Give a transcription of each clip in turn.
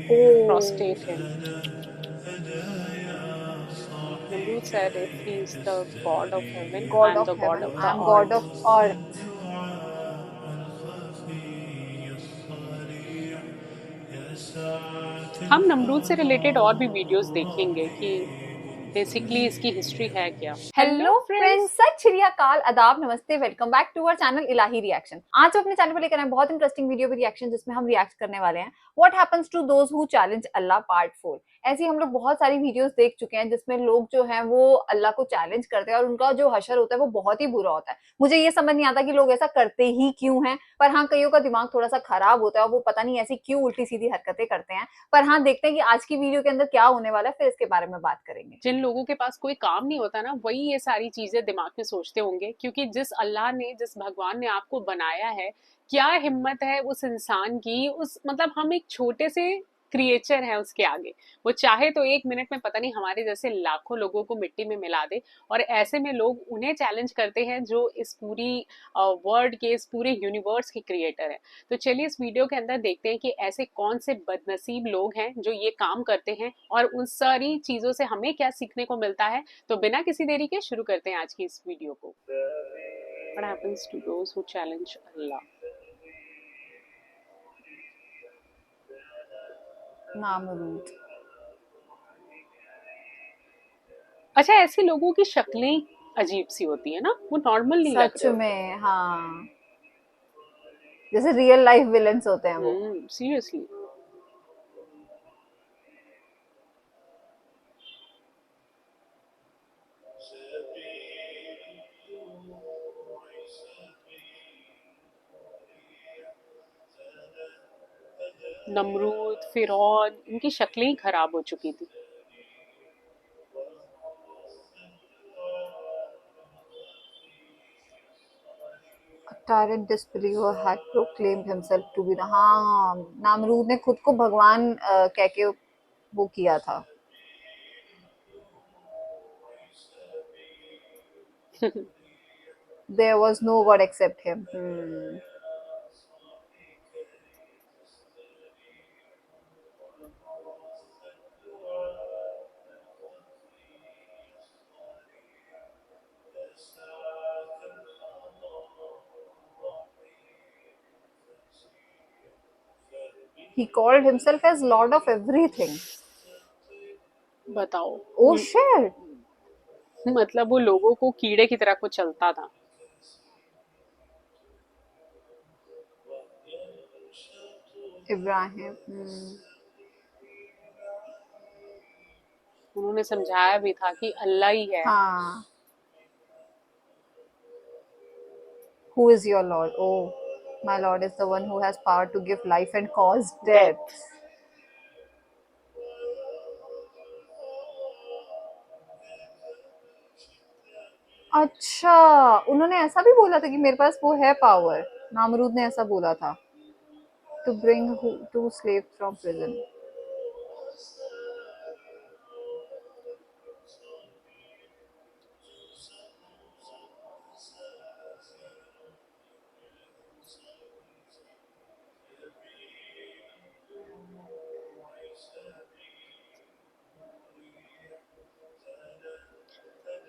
Oh, prostrate him. Namrud said, if he is the god of heaven, I God am of the god heaven, of I the am God earth. of earth. हम Nimrod से related और भी videos देखेंगे कि basically इसकी history है क्या। Hello hello friends, friends. सत श्री अकाल, आदाब, नमस्ते, welcome back to our channel Ilahi reaction. आज हम अपने चैनल पर लेकर आए बहुत इंटरेस्टिंग वीडियो भी रिएक्शन, जिसमें हम रिएक्ट करने वाले हैं what happens to those who challenge Allah part 4। ऐसी हम लोग बहुत सारी वीडियोस देख चुके हैं जिसमें लोग जो हैं वो अल्लाह को चैलेंज करते हैं और उनका जो हशर होता है वो बहुत ही बुरा होता है। मुझे ये समझ नहीं आता कि लोग ऐसा करते ही क्यों हैं, पर हाँ, कईयों का दिमाग थोड़ा सा खराब होता है और वो पता नहीं ऐसी क्यों उल्टी सीधी हरकतें करते हैं। पर हाँ, देखते हैं कि आज की वीडियो के अंदर क्या होने वाला है, फिर इसके बारे में बात करेंगे। जिन लोगों के पास कोई काम नहीं होता ना, वही ये सारी चीजें दिमाग में सोचते होंगे, क्योंकि जिस अल्लाह ने, जिस भगवान ने आपको बनाया है, क्या हिम्मत है उस इंसान की। उस मतलब हम एक छोटे से क्रिएचर है उसके आगे। वो चाहे तो एक मिनट में पता नहीं हमारे जैसे लाखों लोगों को मिट्टी में मिला दे। और ऐसे में लोग उन्हें चैलेंज करते हैं जो इस पूरी वर्ल्ड के, इस पूरे यूनिवर्स के क्रिएटर है। तो चलिए इस वीडियो के अंदर देखते हैं कि ऐसे कौन से बदनसीब लोग हैं जो ये काम करते हैं और उन सारी चीजों से हमें क्या सीखने को मिलता है। तो बिना किसी देरी के शुरू करते हैं आज की इस वीडियो को। What happens to those who challenge Allah? नामरूद। अच्छा, ऐसे लोगों की शक्लें अजीब सी होती है ना, वो नॉर्मल नहीं सच लगते होते। में, हाँ, जैसे रियल लाइफ विलेंस होते हैं वो। सीरियसली। नमरूद, फिरौन, इनकी शक्लें ही खराब हो चुकी थी। tyrant disbeliever had proclaimed himself to be the, हाँ, नामरूद ने खुद को भगवान कह के वो किया था। There was no god except him. He called himself as lord of everything. बताओ। Oh shit. मतलब वो लोगों को कीड़े की तरह को चलता था। इब्राहिम। उन्होंने समझाया भी था कि अल्लाह ही है। हाँ। Who is your lord? Oh, my lord is the one who has power to give life and cause death. Death. अच्छा, उन्होंने ऐसा भी बोला था कि मेरे पास वो है पावर। नामरूद ने ऐसा बोला था। To bring two slaves from prison.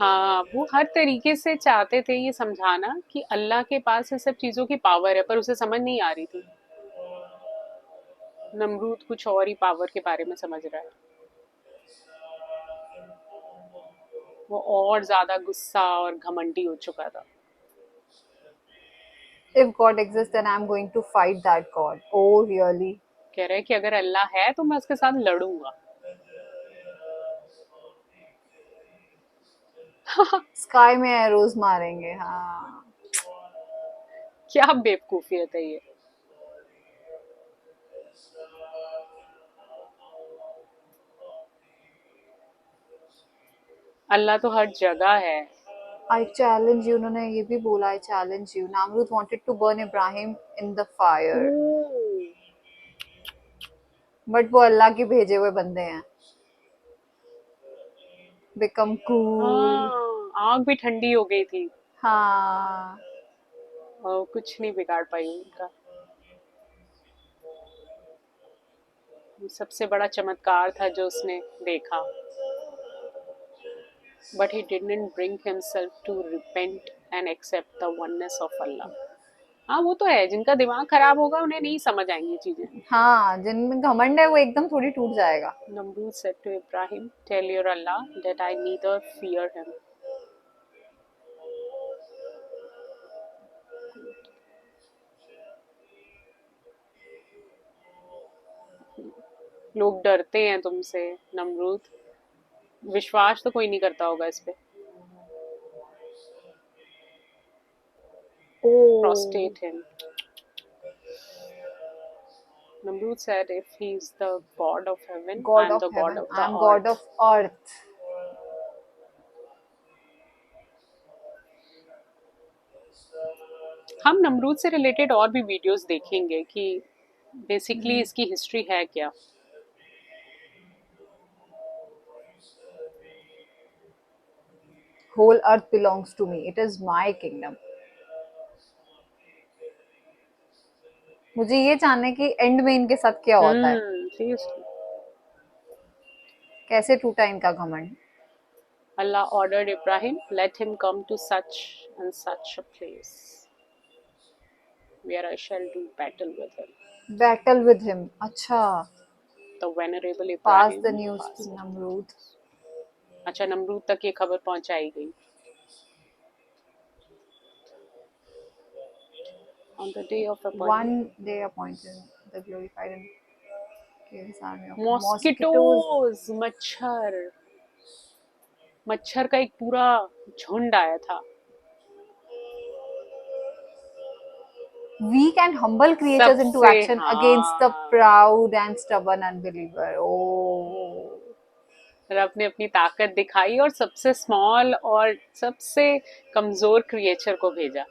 हाँ, वो हर तरीके से चाहते थे ये समझाना कि अल्लाह के पास ये सब चीजों की पावर है, पर उसे समझ नहीं आ रही थी। नमरूद कुछ और ही पावर के बारे में समझ रहा है। वो और ज्यादा गुस्सा और घमंडी हो चुका था। If God exists, then I'm going to fight that God. Oh, really? कह रहे हैं कि अगर अल्लाह है तो मैं उसके साथ लड़ूंगा। स्काई में एरोज मारेंगे, हाँ। क्या बेवकूफियत है ये। अल्लाह तो हर जगह है। आई चैलेंज यू, उन्होंने ये भी बोला, I challenge you. Nimrod wanted to burn Ibrahim in the fire, oh. But वो अल्लाह के भेजे हुए बंदे हैं। Become cool. हाँ, आग भी ठंडी हो गई थी हाँ। और कुछ नहीं बिगाड़ पाई उनका। सबसे बड़ा चमत्कार था जो उसने देखा. But he didn't bring himself to repent and accept the oneness of Allah. हाँ वो तो है, जिनका दिमाग खराब होगा उन्हें नहीं समझ आएंगी चीजें. हाँ, जिनमें घमंड है वो एकदम थोड़ी टूट जाएगा. Namrud said to Ibrahim, "Tell your Allah that I neither fear him." लोग डरते हैं तुमसे नमरूद. विश्वास तो कोई नहीं करता होगा इस पे. ओ, Prostrate him. Namrud said, if he is the god of heaven, I god am of the god heaven, of I the am god earth. Of earth. हम नमरूद से रिलेटेड और भी वीडियोस देखेंगे कि बेसिकली इसकी हिस्ट्री है क्या. Whole earth belongs to me, it is my kingdom. मुझे ये जानना है कि एंड में इनके साथ क्या होता है, सीरियसली. कैसे टूटा इनका घमंड. Allah ordered Ibrahim, let him come to such and such a place where I shall do battle with him. Battle with him, अच्छा. The venerable pass the Ibrahim news to passed. Nimrod. अच्छा, Nimrod तक ये खबर पहुंचाई गई. On the day of appointment, one day appointed the glorified and cares army of mosquitoes. Mosquitoes, मच्छर. मच्छर का एक पूरा झुंड आया था. Weak and humble creatures into सबसे, action against the हाँ. proud and stubborn unbeliever. Oh, रब ने अपनी ताकत दिखाई और सबसे स्मॉल और सबसे कमजोर क्रिएचर को भेजा.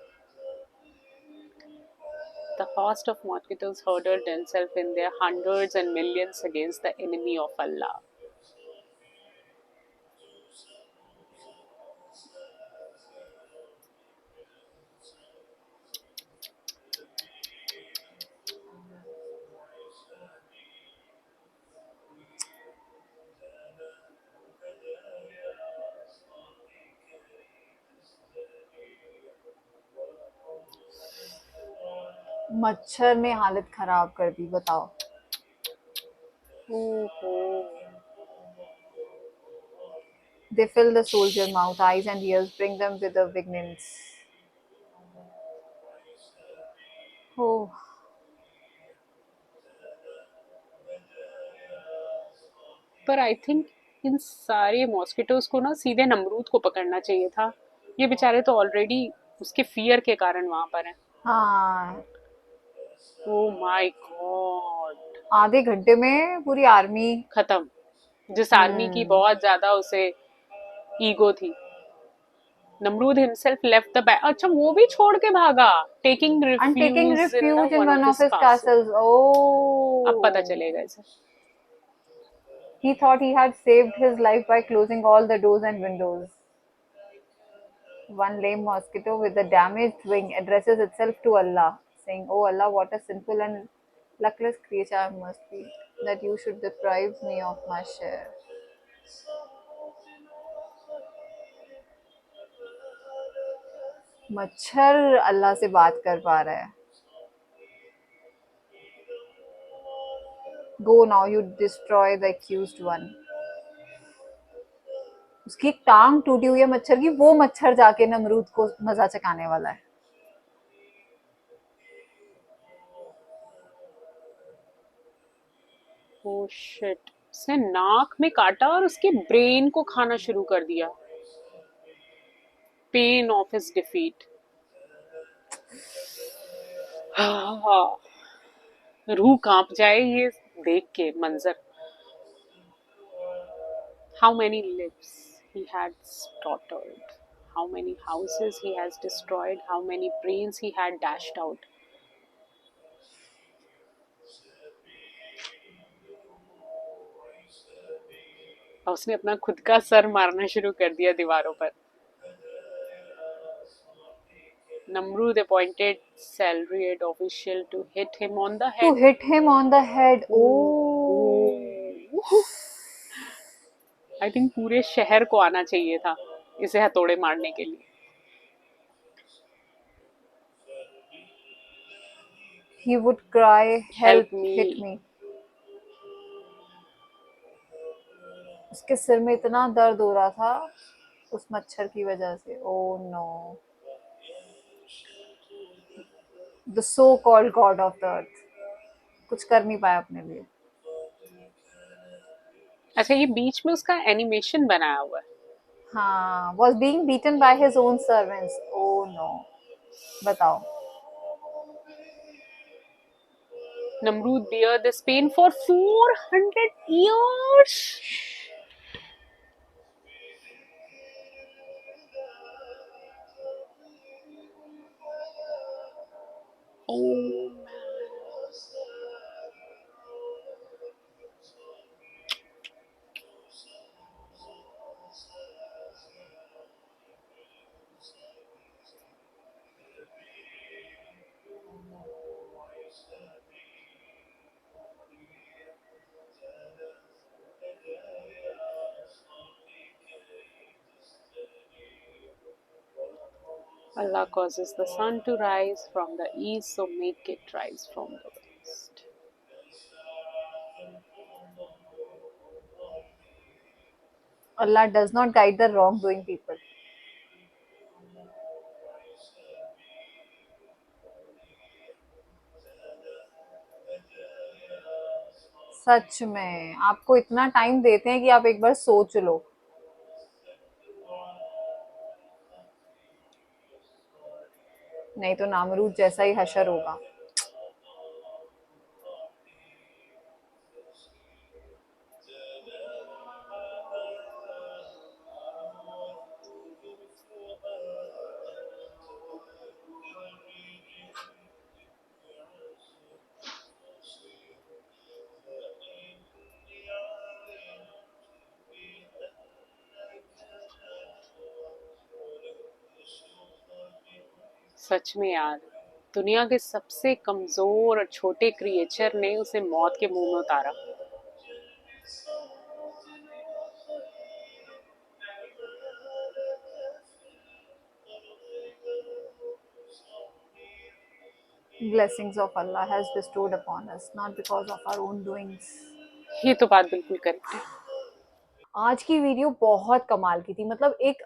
The host of mosquitoes herded themselves in their hundreds and millions against the enemy of Allah. मच्छर ने हालत खराब कर दी, बताओ. They fill the soldier mouth, eyes and ears, bring them with the vigilance. Oh, पर I think in सारे mosquitoes को ना सीधे नमरूद को पकड़ना चाहिए था. ये बेचारे तो ऑलरेडी उसके फियर के कारण वहां पर हैं. हाँ. Oh my God. आधे घंटे में पूरी आर्मी. खत्म. जिस आर्मी की बहुत ज्यादा उसे ईगो थी. Namrud himself left the bat. अच्छा, वो भी छोड़ के भागा. Taking And taking refuge in the refuge in one one of of his his castle. castles. अब पता Oh, चलेगा इसे. he thought he had saved his life by closing all the doors and windows. One lame mosquito with a damaged wing addresses itself to Allah, saying, "O Allah, what a sinful and luckless creature I must be, that you should deprive me of my share." मच्छर अल्लाह से बात कर पा रहा है. Go now, you destroy the accused one. उसकी एक टांग टूटी हुई है मच्छर की, वो मच्छर जाके नमरूद को मजा चखाने वाला है. Oh shit. उसने नाक में काटा और उसके ब्रेन को खाना शुरू कर दिया. Pain of his defeat. रूह कांप जाए ये देख के मंजर. How many lives he had slaughtered, how many houses he has destroyed, how many brains he had dashed out. और उसने अपना खुद का सर मारना शुरू कर दिया दीवारों पर. Namrud appointed salaried official to hit him on the To head. hit him on the head. Oh. I think पूरे शहर को आना चाहिए था इसे हथौड़े मारने के लिए। He would cry, help help, me. hit me. उसके सिर में इतना दर्द हो रहा था उस मच्छर की वजह से। Oh no, the so called god of the earth कुछ कर नहीं पाया अपने लिए। अच्छा, ये बीच में उसका एनिमेशन बनाया हुआ है। हाँ, was being beaten by his own servants. Oh no, बताओ। Namrud bear this pain for 400 years. Oh, Allah causes the sun to rise from the east, so make it rise from the west. Allah does not guide the wrongdoing people. सच में आपको इतना time देते हैं कि आप एक बार सोच लो। नहीं तो नामरूद जैसा ही हशर होगा। सच में यार, दुनिया के सबसे कमजोर और छोटे क्रिएचर ने उसे मौत के मुंह में उतारा। Blessings of Allah has bestowed upon us, not because of our own doings. ये तो बात बिल्कुल करेक्ट है। आज की वीडियो बहुत कमाल की थी। मतलब एक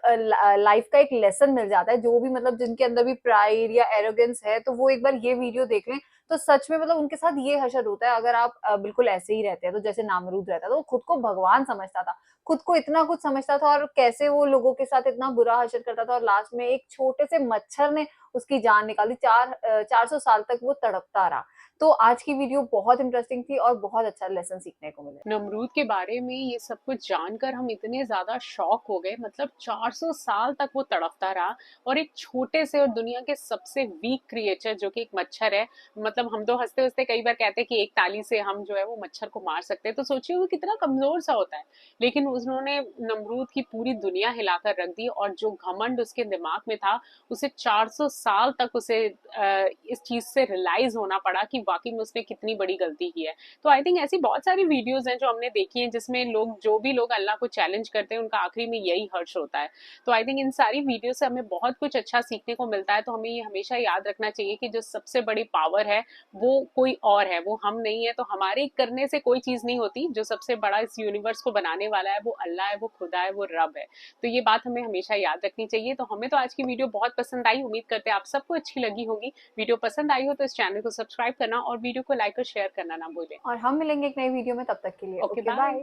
लाइफ का एक लेसन मिल जाता है। जो भी मतलब जिनके अंदर भी प्राइड या एरोगेंस है तो वो एक बार ये वीडियो देख लें तो सच में मतलब उनके साथ ये हशर होता है। अगर आप बिल्कुल ऐसे ही रहते हैं तो जैसे नामरूद रहता था, तो वो खुद को भगवान समझता था, खुद को इतना कुछ समझता था और कैसे वो लोगों के साथ इतना बुरा हशर करता था और लास्ट में एक छोटे से मच्छर ने उसकी जान निकाली। 400 साल तक वो तड़पता रहा। तो आज की वीडियो बहुत इंटरेस्टिंग थी और बहुत अच्छा लेसन सीखने को मिला। नमरूद के बारे में ये सब कुछ जानकर हम इतने ज्यादा शॉक हो गए। मतलब 400 साल तक वो तड़पता रहा और एक छोटे से और दुनिया के सबसे वीक क्रिएचर जो कि एक मच्छर है। मतलब हम तो हंसते हंसते कई बार कहते हैं कि एक ताली से हम जो है वो मच्छर को मार सकते हैं, तो सोचिए वो कितना कमजोर सा होता है। लेकिन उन्होंने नमरूद की पूरी दुनिया हिलाकर रख दी और जो घमंड उसके दिमाग में था उसे 400 साल तक उसे इस चीज से रियलाइज होना पड़ा कि वाकई में उसने कितनी बड़ी गलती की है। तो आई थिंक ऐसी बहुत सारी वीडियोस हैं जो हमने देखी हैं जिसमें लोग, जो भी लोग अल्लाह को चैलेंज करते हैं, उनका आखिरी में यही हर्ष होता है। तो आई थिंक इन सारी वीडियो से हमें बहुत कुछ अच्छा सीखने को मिलता है। तो हमें ये हमेशा याद रखना चाहिए कि जो सबसे बड़ी पावर है वो कोई और है, वो हम नहीं है। तो हमारे करने से कोई चीज नहीं होती। जो सबसे बड़ा इस यूनिवर्स को बनाने वाला है वो अल्लाह है, वो खुदा है, वो रब है। तो ये बात हमें हमेशा याद रखनी चाहिए। तो हमें तो आज की वीडियो बहुत पसंद आई, उम्मीद करते हैं आप सबको अच्छी लगी होगी। वीडियो पसंद आई हो तो इस चैनल को सब्सक्राइब करना और वीडियो को लाइक और शेयर करना ना भूलें। और हम मिलेंगे एक नई वीडियो में, तब तक के लिए ओके, ओके बाय। बाय।